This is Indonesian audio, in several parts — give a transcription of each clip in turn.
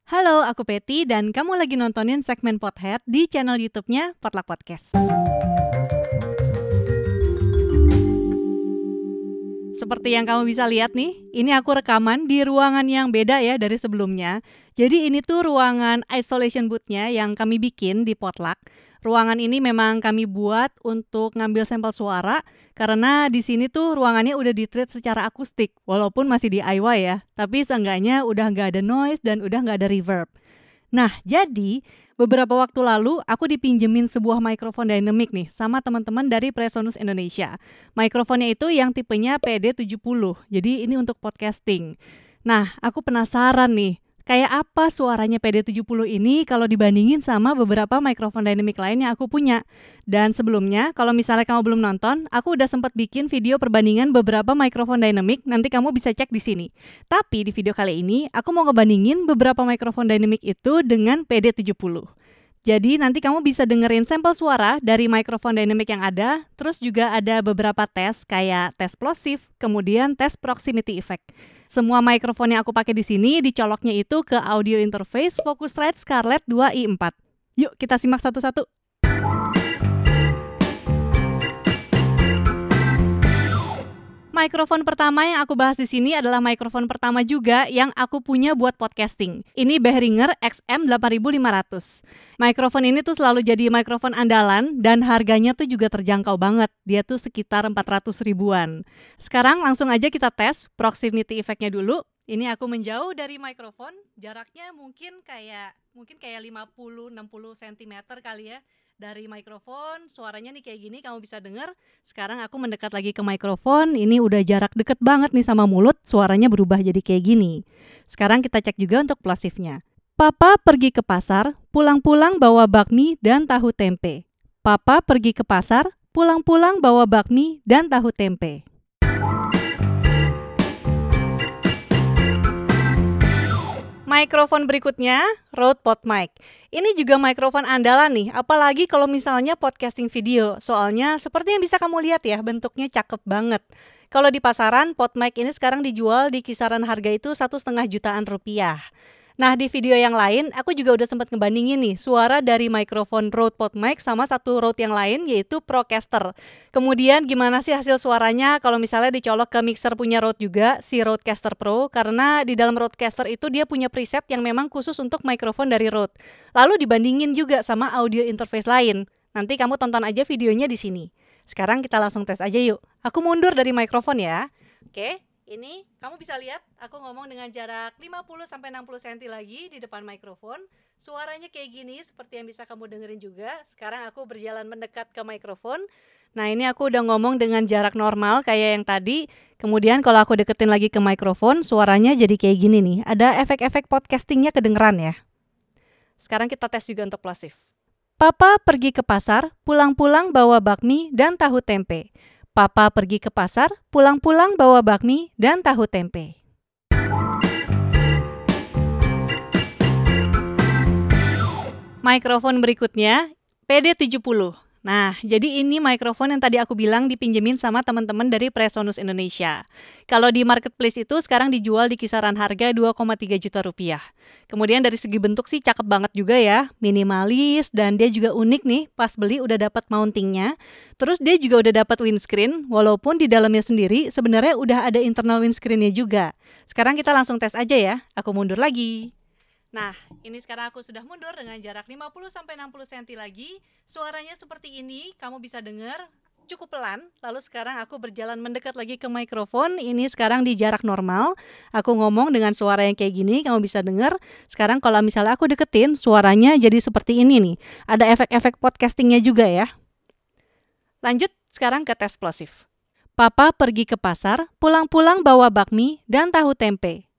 Halo, aku Peti dan kamu lagi nontonin segmen Pothead di channel YouTube-nya Potluck Podcast. Seperti yang kamu bisa lihat nih, ini aku rekaman di ruangan yang beda ya dari sebelumnya. Jadi ini tuh ruangan isolation booth-nya yang kami bikin di Potluck. Ruangan ini memang kami buat untuk ngambil sampel suara karena di sini tuh ruangannya udah di-treat secara akustik walaupun masih DIY ya. Tapi seenggaknya udah nggak ada noise dan udah nggak ada reverb. Nah, jadi beberapa waktu lalu aku dipinjemin sebuah mikrofon dynamic nih sama teman-teman dari Presonus Indonesia. Mikrofonnya itu yang tipenya PD70. Jadi ini untuk podcasting. Nah, aku penasaran nih, kayak apa suaranya PD70 ini kalau dibandingin sama beberapa mikrofon dynamic lain yang aku punya. Dan sebelumnya, kalau misalnya kamu belum nonton, aku udah sempat bikin video perbandingan beberapa mikrofon dynamic, nanti kamu bisa cek di sini. Tapi di video kali ini, aku mau ngebandingin beberapa mikrofon dynamic itu dengan PD70. Jadi nanti kamu bisa dengerin sampel suara dari mikrofon dynamic yang ada, terus juga ada beberapa tes kayak tes plosive, kemudian tes proximity effect. Semua mikrofon yang aku pakai di sini dicoloknya itu ke audio interface Focusrite Scarlett 2i4. Yuk kita simak satu-satu. Mikrofon pertama yang aku bahas di sini adalah mikrofon pertama juga yang aku punya buat podcasting. Ini Behringer XM8500. Mikrofon ini tuh selalu jadi mikrofon andalan dan harganya tuh juga terjangkau banget. Dia tuh sekitar 400 ribuan. Sekarang langsung aja kita tes proximity effect-nya dulu. Ini aku menjauh dari mikrofon, jaraknya mungkin kayak 50-60 cm kali ya. Dari mikrofon, suaranya nih kayak gini kamu bisa dengar. Sekarang aku mendekat lagi ke mikrofon, ini udah jarak deket banget nih sama mulut, suaranya berubah jadi kayak gini. Sekarang kita cek juga untuk plosifnya. Papa pergi ke pasar, pulang-pulang bawa bakmi dan tahu tempe. Papa pergi ke pasar, pulang-pulang bawa bakmi dan tahu tempe. Mikrofon berikutnya, Rode PodMic. Ini juga mikrofon andalan nih, apalagi kalau misalnya podcasting video. Soalnya seperti yang bisa kamu lihat ya, bentuknya cakep banget. Kalau di pasaran, PodMic ini sekarang dijual di kisaran harga itu 1,5 jutaan rupiah. Nah, di video yang lain, aku juga udah sempat ngebandingin nih suara dari mikrofon Rode PodMic sama satu Rode yang lain, yaitu Procaster. Kemudian gimana sih hasil suaranya kalau misalnya dicolok ke mixer punya Rode juga, si Rodecaster Pro, karena di dalam Rodecaster itu dia punya preset yang memang khusus untuk mikrofon dari Rode. Lalu dibandingin juga sama audio interface lain. Nanti kamu tonton aja videonya di sini. Sekarang kita langsung tes aja yuk. Aku mundur dari mikrofon ya. Oke. Ini kamu bisa lihat aku ngomong dengan jarak 50-60 cm lagi di depan mikrofon. Suaranya kayak gini seperti yang bisa kamu dengerin juga. Sekarang aku berjalan mendekat ke mikrofon. Nah, ini aku udah ngomong dengan jarak normal kayak yang tadi. Kemudian kalau aku deketin lagi ke mikrofon, suaranya jadi kayak gini nih. Ada efek-efek podcastingnya kedengeran ya. Sekarang kita tes juga untuk plosive. Papa pergi ke pasar, pulang-pulang bawa bakmi dan tahu tempe. Papa pergi ke pasar, pulang-pulang bawa bakmi dan tahu tempe. Mikrofon berikutnya, PD70. Nah, jadi ini mikrofon yang tadi aku bilang dipinjemin sama teman-teman dari Presonus Indonesia. Kalau di marketplace itu sekarang dijual di kisaran harga 2,3 juta rupiah. Kemudian dari segi bentuk sih cakep banget juga ya, minimalis dan dia juga unik nih, pas beli udah dapat mountingnya. Terus dia juga udah dapat windscreen, walaupun di dalamnya sendiri sebenarnya udah ada internal windscreen-nya juga. Sekarang kita langsung tes aja ya, aku mundur lagi. Nah, ini sekarang aku sudah mundur dengan jarak 50-60 cm lagi. Suaranya seperti ini, kamu bisa dengar cukup pelan. Lalu sekarang aku berjalan mendekat lagi ke mikrofon. Ini sekarang di jarak normal. Aku ngomong dengan suara yang kayak gini, kamu bisa dengar. Sekarang kalau misalnya aku deketin, suaranya jadi seperti ini nih. Ada efek-efek podcastingnya juga ya. Lanjut sekarang ke tes plosive. Papa pergi ke pasar, pulang-pulang bawa bakmi dan tahu tempe.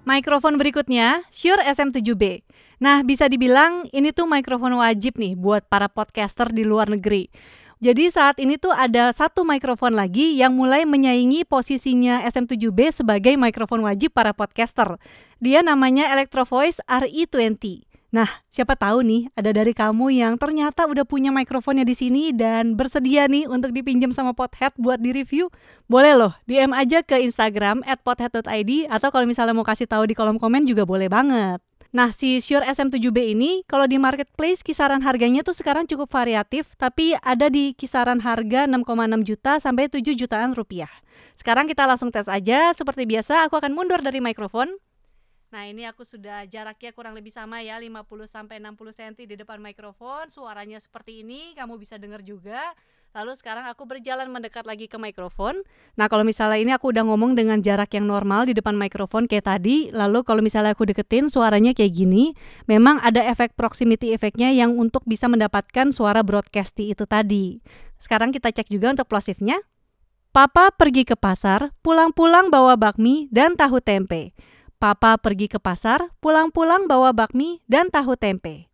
Mikrofon berikutnya, Shure SM7B. Nah, bisa dibilang ini tuh mikrofon wajib nih buat para podcaster di luar negeri. Jadi saat ini tuh ada satu mikrofon lagi yang mulai menyaingi posisinya SM7B sebagai mikrofon wajib para podcaster. Dia namanya Electro Voice RE20. Nah, siapa tahu nih ada dari kamu yang ternyata udah punya mikrofonnya di sini dan bersedia nih untuk dipinjam sama Pothead buat di-review. Boleh loh, DM aja ke Instagram @pothead.id atau kalau misalnya mau kasih tahu di kolom komen juga boleh banget. Nah, si Shure SM7B ini kalau di marketplace kisaran harganya tuh sekarang cukup variatif, tapi ada di kisaran harga 6,6 juta sampai 7 jutaan rupiah. Sekarang kita langsung tes aja. Seperti biasa, aku akan mundur dari mikrofon. Nah, ini aku sudah jaraknya kurang lebih sama ya, 50-60 cm di depan mikrofon. Suaranya seperti ini, kamu bisa dengar juga. Lalu sekarang aku berjalan mendekat lagi ke mikrofon. Nah, kalau misalnya ini aku udah ngomong dengan jarak yang normal di depan mikrofon kayak tadi. Lalu kalau misalnya aku deketin suaranya kayak gini, memang ada efek proximity efeknya yang untuk bisa mendapatkan suara broadcasty itu tadi. Sekarang kita cek juga untuk plosifnya. Papa pergi ke pasar, pulang-pulang bawa bakmi dan tahu tempe. Papa pergi ke pasar, pulang-pulang bawa bakmi dan tahu tempe.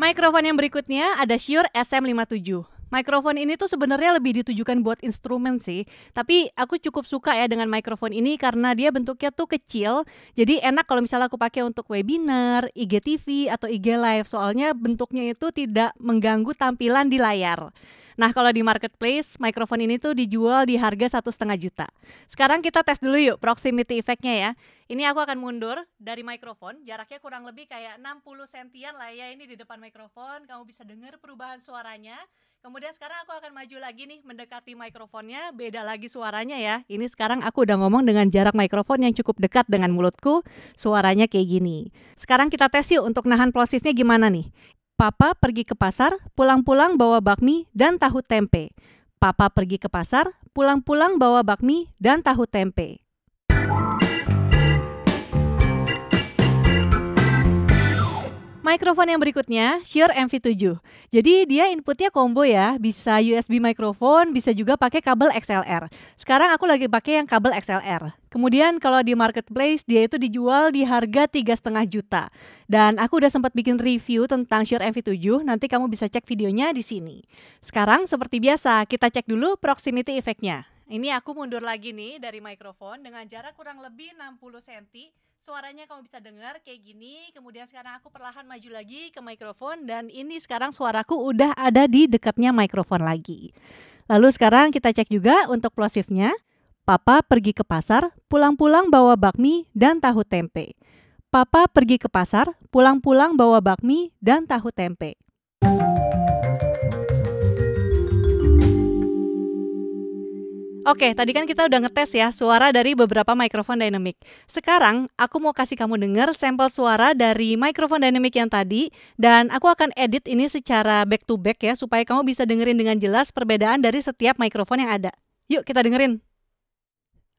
Mikrofon yang berikutnya ada Shure SM57. Mikrofon ini tuh sebenarnya lebih ditujukan buat instrumen sih, tapi aku cukup suka ya dengan mikrofon ini karena dia bentuknya tuh kecil, jadi enak kalau misalnya aku pakai untuk webinar, IGTV atau IG Live, soalnya bentuknya itu tidak mengganggu tampilan di layar. Nah, kalau di marketplace, mikrofon ini tuh dijual di harga 1,5 juta. Sekarang kita tes dulu yuk proximity effect-nya ya. Ini aku akan mundur dari mikrofon, jaraknya kurang lebih kayak 60 sentian lah ya ini di depan mikrofon. Kamu bisa dengar perubahan suaranya. Kemudian sekarang aku akan maju lagi nih mendekati mikrofonnya, beda lagi suaranya ya. Ini sekarang aku udah ngomong dengan jarak mikrofon yang cukup dekat dengan mulutku, suaranya kayak gini. Sekarang kita tes yuk untuk nahan plosifnya gimana nih. Papa pergi ke pasar, pulang-pulang bawa bakmi dan tahu tempe. Papa pergi ke pasar, pulang-pulang bawa bakmi dan tahu tempe. Mikrofon yang berikutnya, Shure MV7. Jadi dia inputnya combo ya, bisa USB mikrofon, bisa juga pakai kabel XLR. Sekarang aku lagi pakai yang kabel XLR. Kemudian kalau di marketplace dia itu dijual di harga 3,5 juta. Dan aku udah sempat bikin review tentang Shure MV7, nanti kamu bisa cek videonya di sini. Sekarang seperti biasa, kita cek dulu proximity effect-nya. Ini aku mundur lagi nih dari mikrofon dengan jarak kurang lebih 60 cm. Suaranya kamu bisa dengar kayak gini. Kemudian sekarang aku perlahan maju lagi ke mikrofon dan ini sekarang suaraku udah ada di dekatnya mikrofon lagi. Lalu sekarang kita cek juga untuk plosifnya. Papa pergi ke pasar, pulang-pulang bawa bakmi dan tahu tempe. Papa pergi ke pasar, pulang-pulang bawa bakmi dan tahu tempe. Oke, tadi kan kita udah ngetes ya suara dari beberapa mikrofon dynamic. Sekarang aku mau kasih kamu dengar sampel suara dari mikrofon dynamic yang tadi dan aku akan edit ini secara back to back ya supaya kamu bisa dengerin dengan jelas perbedaan dari setiap mikrofon yang ada. Yuk kita dengerin.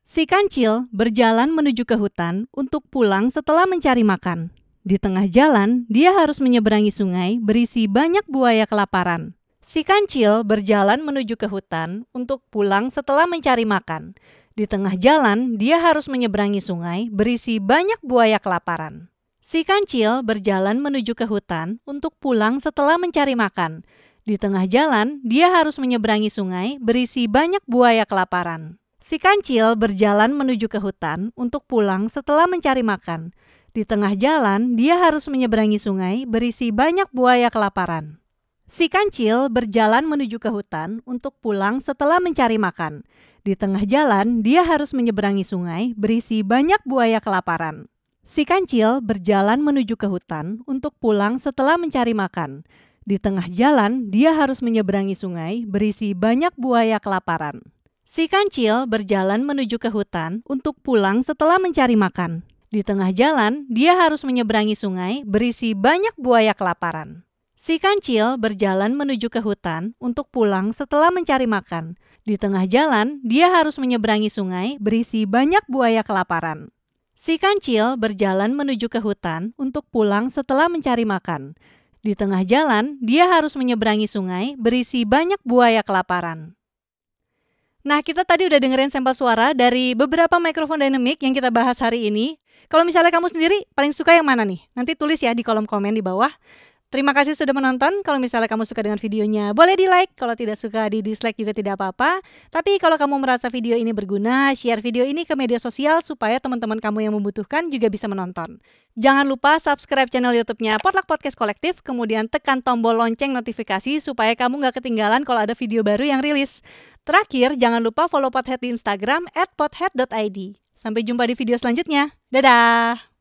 Si kancil berjalan menuju ke hutan untuk pulang setelah mencari makan. Di tengah jalan, dia harus menyeberangi sungai berisi banyak buaya kelaparan. Si kancil berjalan menuju ke hutan untuk pulang setelah mencari makan. Di tengah jalan, dia harus menyeberangi sungai berisi banyak buaya kelaparan. Si kancil berjalan menuju ke hutan untuk pulang setelah mencari makan. Di tengah jalan, dia harus menyeberangi sungai berisi banyak buaya kelaparan. Si kancil berjalan menuju ke hutan untuk pulang setelah mencari makan. Di tengah jalan, dia harus menyeberangi sungai berisi banyak buaya kelaparan. Si kancil berjalan menuju ke hutan untuk pulang setelah mencari makan. Di tengah jalan, dia harus menyeberangi sungai berisi banyak buaya kelaparan. Si kancil berjalan menuju ke hutan untuk pulang setelah mencari makan. Di tengah jalan, dia harus menyeberangi sungai berisi banyak buaya kelaparan. Si kancil berjalan menuju ke hutan untuk pulang setelah mencari makan. Di tengah jalan, dia harus menyeberangi sungai berisi banyak buaya kelaparan. Si kancil berjalan menuju ke hutan untuk pulang setelah mencari makan. Di tengah jalan, dia harus menyeberangi sungai berisi banyak buaya kelaparan. Si kancil berjalan menuju ke hutan untuk pulang setelah mencari makan. Di tengah jalan, dia harus menyeberangi sungai berisi banyak buaya kelaparan. Nah, kita tadi udah dengerin sampel suara dari beberapa mikrofon dynamic yang kita bahas hari ini. Kalau misalnya kamu sendiri paling suka yang mana nih? Nanti tulis ya di kolom komen di bawah. Terima kasih sudah menonton. Kalau misalnya kamu suka dengan videonya, boleh di-like. Kalau tidak suka, di-dislike juga tidak apa-apa. Tapi kalau kamu merasa video ini berguna, share video ini ke media sosial supaya teman-teman kamu yang membutuhkan juga bisa menonton. Jangan lupa subscribe channel YouTube-nya Potluck Podcast Kolektif, kemudian tekan tombol lonceng notifikasi supaya kamu nggak ketinggalan kalau ada video baru yang rilis. Terakhir, jangan lupa follow Pothead di Instagram @pothead.id. Sampai jumpa di video selanjutnya. Dadah!